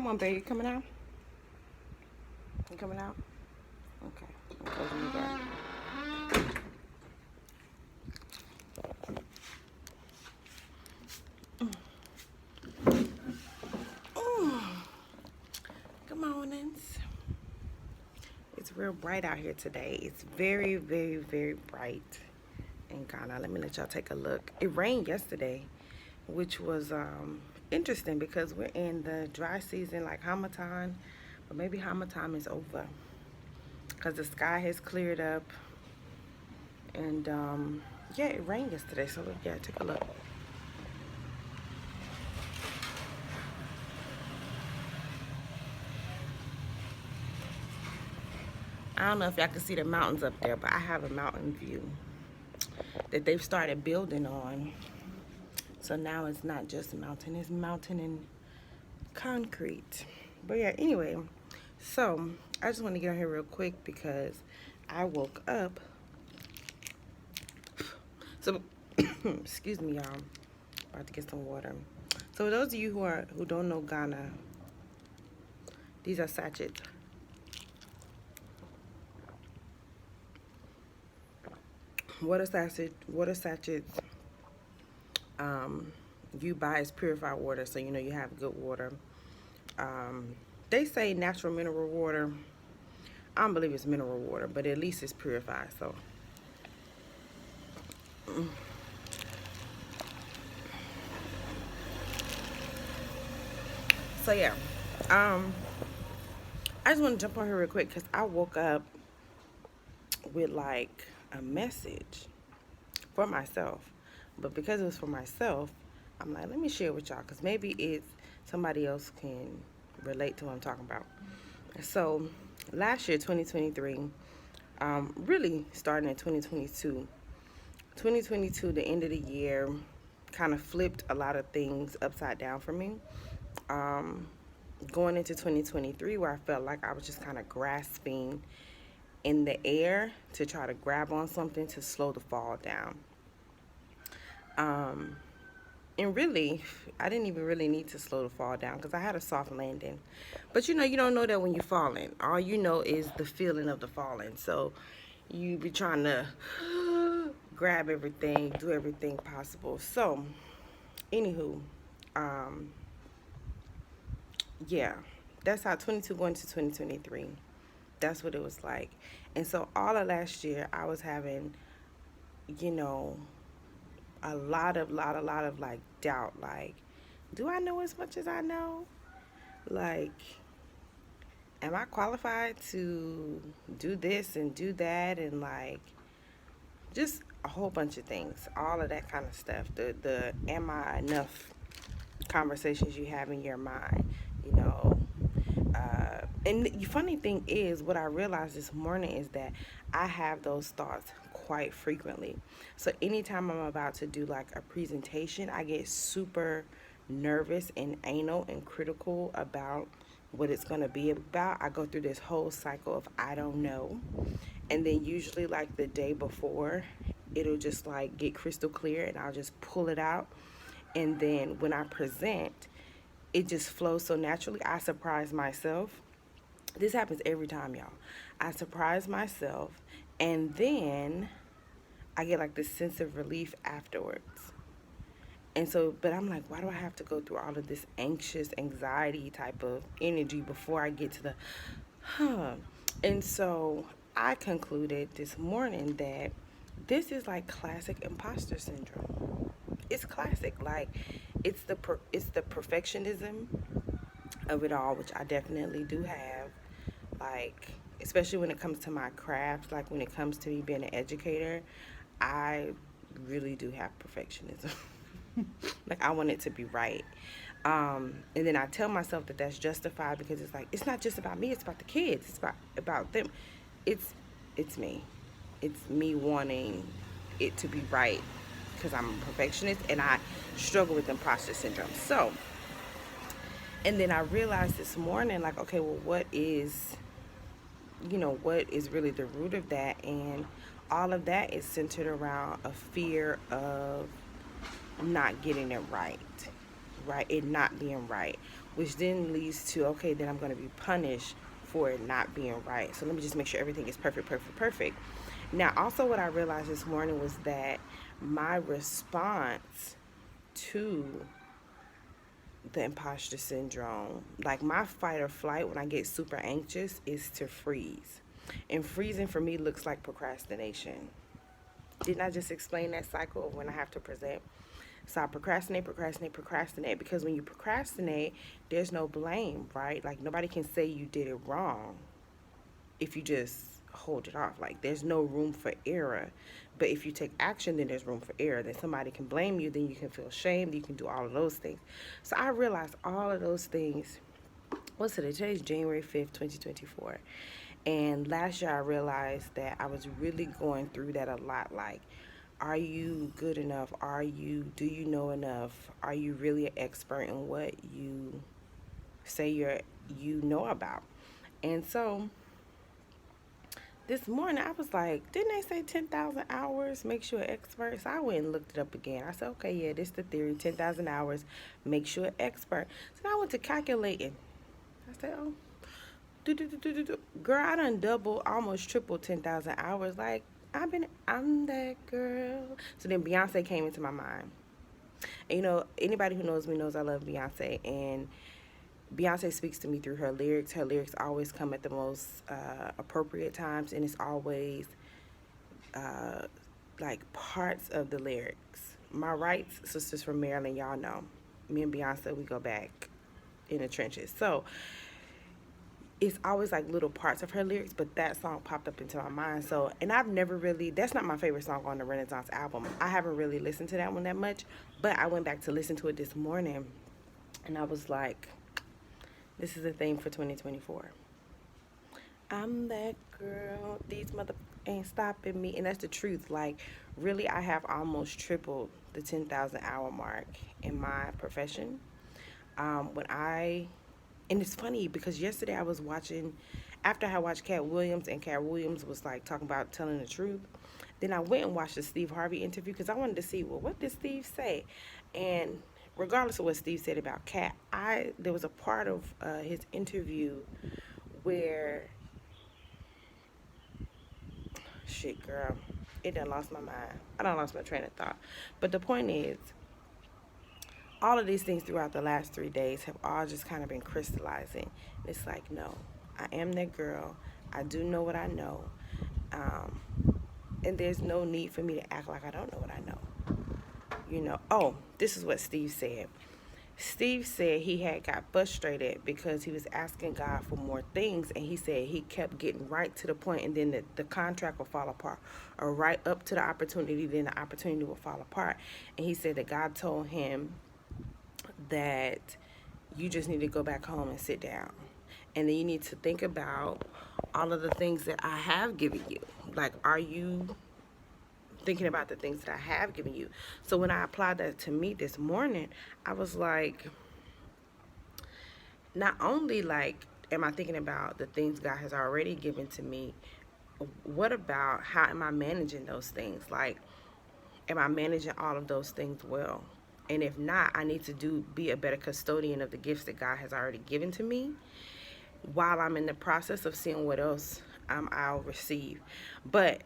Come on, baby. Coming out? You coming out? Okay. I'm closing the door. Good mornings. It's real bright out here today. It's very, very, very bright in Ghana. Let me let y'all take a look. It rained yesterday, which was interesting because we're in the dry season like Hamatan, but maybe Hamatan is over because the sky has cleared up. And yeah, it rained yesterday, so yeah, take a look. I don't know if y'all can see the mountains up there, but I have a mountain view that they've started building on. So now it's not just mountain, it's mountain and concrete. But yeah, anyway, so I just want to get on here real quick because I woke up. So excuse me, y'all. About to get some water. So for those of you who don't know Ghana, these are sachets. Water sachets you buy is purified water, so you know you have good water. They say natural mineral water. I don't believe it's mineral water, but at least it's purified. So yeah, I just want to jump on here real quick because I woke up with like a message for myself, but because it was for myself, I'm like, let me share with y'all because maybe it's somebody else can relate to what I'm talking about. So last year, 2023, really starting in 2022, the end of the year kind of flipped a lot of things upside down for me. Going into 2023 where I felt like I was just kind of grasping in the air to try to grab on something to slow the fall down. And really, I didn't even really need to slow the fall down because I had a soft landing. But you know, you don't know that when you're falling. All you know is the feeling of the falling. So you be trying to grab everything, do everything possible. So, anywho, yeah, that's how 22 going to 2023. That's what it was like. And so all of last year, I was having, you know, a lot of like doubt. Like, do I know as much as I know? Like, am I qualified to do this and do that? And like, just a whole bunch of things, all of that kind of stuff. The am I enough conversations you have in your mind, you know. And the funny thing is, what I realized this morning is that I have those thoughts quite frequently. So anytime I'm about to do like a presentation, I get super nervous and anal and critical about what it's going to be about. I go through this whole cycle of I don't know. And then usually like the day before, it'll just like get crystal clear and I'll just pull it out. And then when I present, it just flows so naturally. I surprise myself. This happens every time, y'all. I surprise myself, and then I get like this sense of relief afterwards. And so, but I'm like, why do I have to go through all of this anxious, anxiety type of energy before I get to the, And so I concluded this morning that this is like classic imposter syndrome. It's classic. Like, it's the perfectionism of it all, which I definitely do have. Like, especially when it comes to my craft, like when it comes to me being an educator, I really do have perfectionism. Like, I want it to be right. And then I tell myself that that's justified because it's like, it's not just about me, it's about the kids, it's about them. It's me. It's me wanting it to be right because I'm a perfectionist and I struggle with imposter syndrome. So, and then I realized this morning, like, okay, well, what is really the root of that? And all of that is centered around a fear of not getting it right, it not being right, which then leads to, okay, then I'm going to be punished for it not being right. So let me just make sure everything is perfect, perfect, perfect. Now, also, what I realized this morning was that my response to the imposter syndrome, like my fight or flight when I get super anxious, is to freeze. And freezing for me looks like procrastination. Didn't I just explain that cycle of when I have to present? So I procrastinate, procrastinate, procrastinate, because when you procrastinate, there's no blame, right? Like nobody can say you did it wrong if you just hold it off. Like there's no room for error. But if you take action, then there's room for error. Then somebody can blame you, then you can feel shamed, you can do all of those things. So I realized all of those things. What's today? Today's January 5th, 2024. And last year I realized that I was really going through that a lot. Like, are you good enough? Do you know enough? Are you really an expert in what you say you know about? And so this morning I was like, didn't they say 10,000 hours makes you an expert? So I went and looked it up again. I said, okay, yeah, this is the theory. 10,000 hours makes you an expert. So I went to calculating. I said, oh, girl, I done double, almost triple 10,000 hours. Like, I'm that girl. So then Beyonce came into my mind. And you know, anybody who knows me knows I love Beyonce. And Beyonce speaks to me through her lyrics. Her lyrics always come at the most appropriate times. And it's always uh, like parts of the lyrics. My rights, sisters from Maryland, y'all know. Me and Beyonce, we go back in the trenches. So it's always like little parts of her lyrics, but that song popped up into my mind. So, and I've never really, that's not my favorite song on the Renaissance album. I haven't really listened to that one that much, but I went back to listen to it this morning and I was like, this is the theme for 2024. I'm that girl, these mother ain't stopping me. And that's the truth. Like, really, I have almost tripled the 10,000 hour mark in my profession. When I And it's funny because yesterday I was watching, after I watched Cat Williams, and Cat Williams was like talking about telling the truth. Then I went and watched the Steve Harvey interview because I wanted to see, well, what did Steve say? And regardless of what Steve said about Cat, there was a part of his interview where, shit, girl, it done lost my mind. I done lost my train of thought. But the point is, all of these things throughout the last 3 days have all just kind of been crystallizing. It's like, no, I am that girl. I do know what I know. And there's no need for me to act like I don't know what I know. Oh, this is what Steve said. Steve said he had got frustrated because he was asking God for more things, and he said he kept getting right to the point, and then the contract will fall apart, or right up to the opportunity, then the opportunity will fall apart. And he said that God told him that you just need to go back home and sit down. And then you need to think about all of the things that I have given you. Like, are you thinking about the things that I have given you? So when I applied that to me this morning, I was like, not only like am I thinking about the things God has already given to me, what about how am I managing those things? Like, am I managing all of those things well? And if not, I need to be a better custodian of the gifts that God has already given to me while I'm in the process of seeing what else I'll receive. But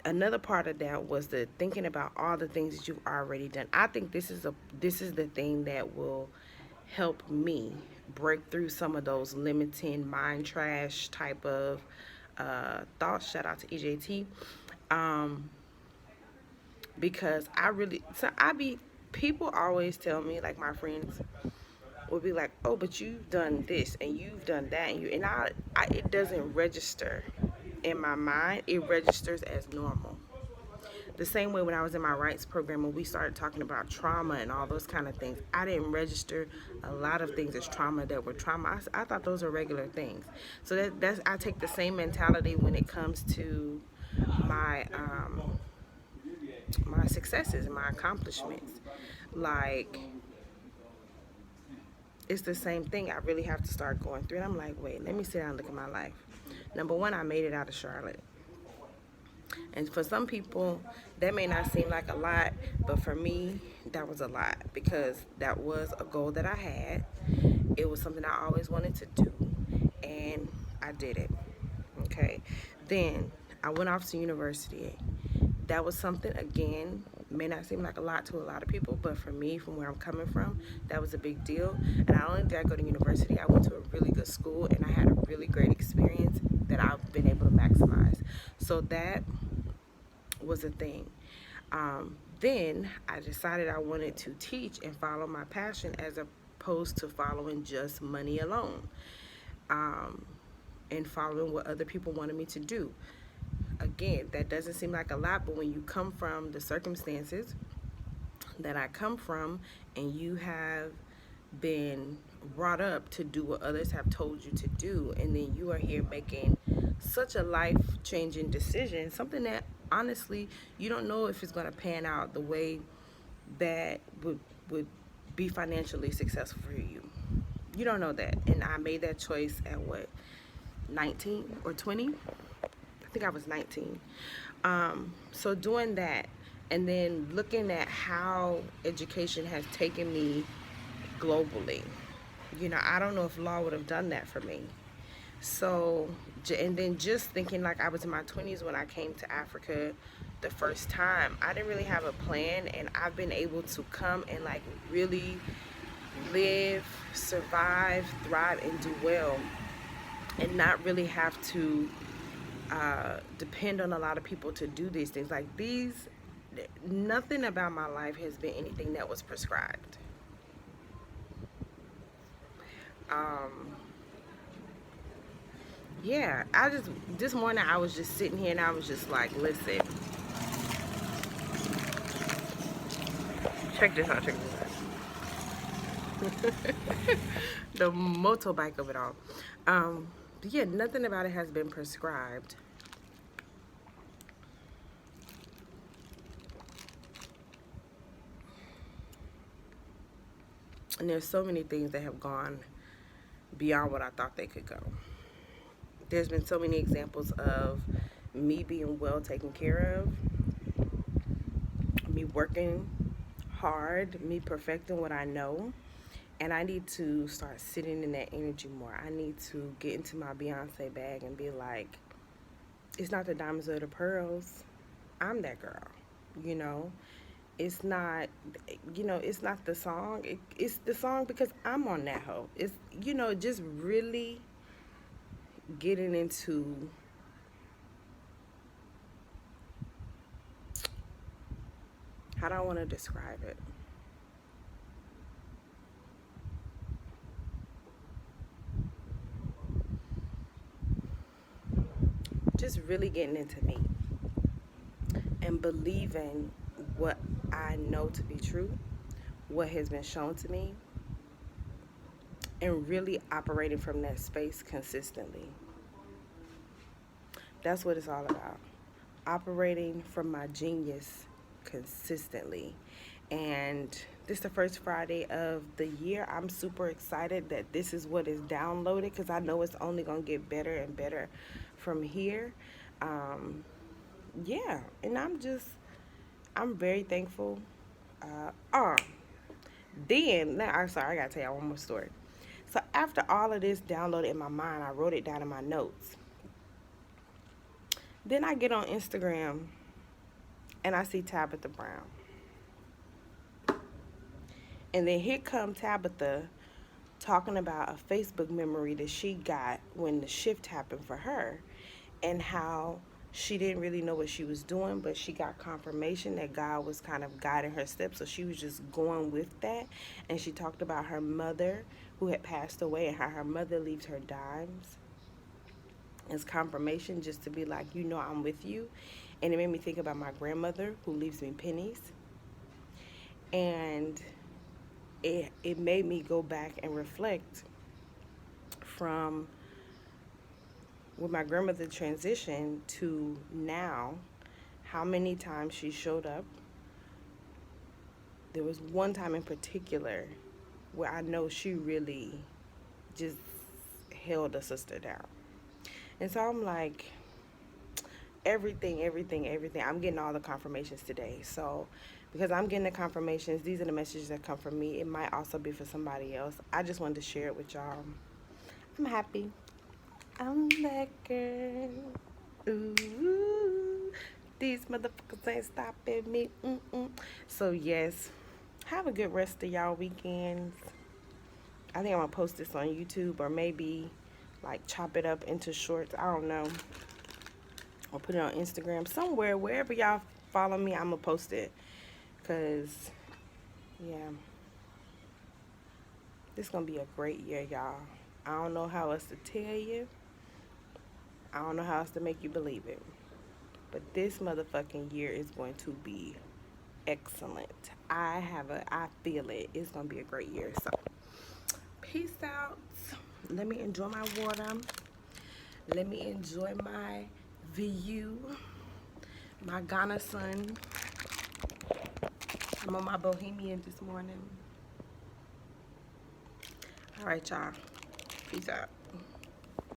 another part of that was the thinking about all the things that you've already done. I think this is the thing that will help me break through some of those limiting mind trash type of thoughts. Shout out to EJT. Because people always tell me, like my friends will be like, oh, but you've done this and you've done that, and it doesn't register in my mind. It registers as normal. The same way when I was in my rights program, when we started talking about trauma and all those kind of things, I didn't register a lot of things as trauma that were trauma. I thought those are regular things. So I take the same mentality when it comes to my my successes and my accomplishments. Like, it's the same thing. I really have to start going through it. I'm like, wait, let me sit down and look at my life. Number one, I made it out of Charlotte. And for some people, that may not seem like a lot, but for me, that was a lot because that was a goal that I had. It was something I always wanted to do, and I did it. Okay. Then I went off to university. That was something, again, may not seem like a lot to a lot of people, but for me, from where I'm coming from, that was a big deal. And not only did I go to university, I went to a really good school and I had a really great experience that I've been able to maximize. So that was a thing. Then I decided I wanted to teach and follow my passion as opposed to following just money alone, um, and following what other people wanted me to do. Again, that doesn't seem like a lot, but when you come from the circumstances that I come from and you have been brought up to do what others have told you to do, and then you are here making such a life changing decision, something that honestly you don't know if it's going to pan out the way that would be financially successful for you. You don't know that. And I made that choice at what, 19 or 20? I think I was 19. So doing that and then looking at how education has taken me globally. I don't know if law would have done that for me. So, and then just thinking like I was in my 20s when I came to Africa the first time. I didn't really have a plan, and I've been able to come and like really live, survive, thrive, and do well, and not really have to depend on a lot of people to do these things. Like these, nothing about my life has been anything that was prescribed. Yeah, this morning I was just sitting here and I was just like, listen, check this out, check this out. The motorbike of it all. Yeah, nothing about it has been prescribed. And there's so many things that have gone beyond what I thought they could go. There's been so many examples of me being well taken care of, me working hard, me perfecting what I know. And I need to start sitting in that energy more. I need to get into my Beyonce bag and be like, it's not the diamonds or the pearls. I'm that girl, you know? It's not, it's not the song. It's the song because I'm on that hoe. It's, just really getting into how do I want to describe it? Just really getting into me and believing what I know to be true, what has been shown to me, and really operating from that space consistently. That's what it's all about. Operating from my genius consistently. And this is the first Friday of the year. I'm super excited that this is what is downloaded because I know it's only going to get better and better from here. Yeah, and I'm very thankful. Then, now, I'm sorry, I got to tell you one more story. So after all of this downloaded in my mind, I wrote it down in my notes. Then I get on Instagram and I see Tabitha Brown. And then here come Tabitha talking about a Facebook memory that she got when the shift happened for her, and how she didn't really know what she was doing, but she got confirmation that God was kind of guiding her steps, so she was just going with that. And she talked about her mother who had passed away and how her mother leaves her dimes as confirmation, just to be like, I'm with you. And it made me think about my grandmother who leaves me pennies. And it made me go back and reflect from when my grandmother transitioned to now, how many times she showed up. There was one time in particular where I know she really just held a sister down. And so I'm like, everything. I'm getting all the confirmations today. So because I'm getting the confirmations. These are the messages that come from me. It might also be for somebody else. I just wanted to share it with y'all. I'm happy. I'm that girl. Ooh, these motherfuckers ain't stopping me. So yes, have a good rest of y'all weekends. I think I'm gonna post this on YouTube, or maybe like chop it up into shorts. I don't know. Or put it on Instagram somewhere. Wherever y'all follow me, I'm gonna post it. Cause yeah, this gonna be a great year, y'all. I don't know how else to tell you. I don't know how else to make you believe it. But this motherfucking year is going to be excellent. I feel it. It's gonna be a great year. So peace out. Let me enjoy my water. Let me enjoy my view. My Ghana sun. I'm on my Bohemian this morning. All right, y'all. Peace out.